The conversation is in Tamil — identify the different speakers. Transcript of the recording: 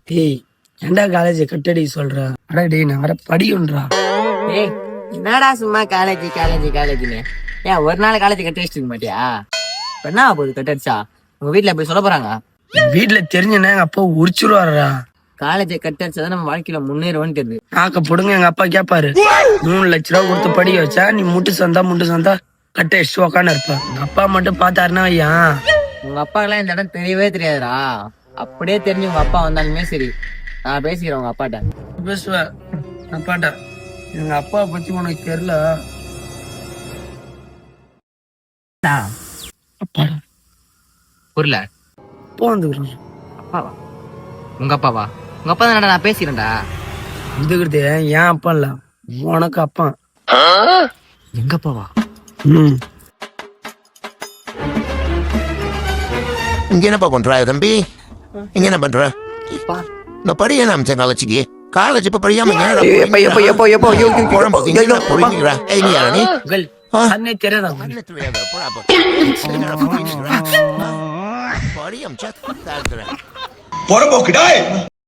Speaker 1: டேய் ஏன்டா காலேஜ் கட்டடி சொல்ற? அடா டேய் நான் வர படியுன்றா.
Speaker 2: ஏய் என்னடா சும்மா காலேஜ்னு ஏன் ஒரு நாள் காலேஜ் கட்டி வச்சுக்க மாட்டியா? இப்ப என்ன போகுது கட்டடிச்சா? உங்க வீட்டுல போய் சொல்ல போறாங்க.
Speaker 1: என் வீட்டுல தெரிஞ்சுன்னா எங்க அப்பா உரிச்சுருவாரா.
Speaker 2: காலேஜை கட்டடிச்சாதான் நம்ம வாழ்க்கையில முன்னேறுவோன்னு தெரியுது.
Speaker 1: நாக்க போடுங்க எங்க அப்பா கேப்பாரு. 3 லட்ச ரூபா கொடுத்து படிக்க வச்சா நீ முட்டு சந்தா கட்ட அடிச்சு உக்கான்னு இருப்ப. எங்க அப்பா மட்டும் பாத்தாருன்னா ஐயா.
Speaker 2: உங்க அப்பாக்கெல்லாம் இந்த இடம் தெரியவே தெரியாதுடா. அப்படியே தெரிஞ்சு உங்க அப்பா வந்தாலுமே சரி, நான் பேசிக்கிறேன் உங்க அப்பாட்ட.
Speaker 1: பேசுவேன் அப்பாட்ட. எங்க அப்பா பத்தி உனக்கு தெரியல. அப்பாடா
Speaker 2: புரியல.
Speaker 1: அப்பா வந்துக்கிறேன்.
Speaker 2: அப்பாவா? உங்க அப்பாவா? உங்க அப்பா தானடா, நான் பேசிக்கிறேன்டா.
Speaker 1: வந்துக்கிறது ஏன் அப்பா இல்ல, உனக்கு அப்பா.
Speaker 2: எங்க அப்பாவா?
Speaker 3: இங்க என்னப்பா பண்ற தம்பி? இங்க என்ன பண்ற? இந்த படிய அமிச்சேன் காலேஜுக்கு. காலேஜ் இப்ப படியாம
Speaker 1: அண்ணே தெரியாதா?
Speaker 3: பொறம்போக்குடா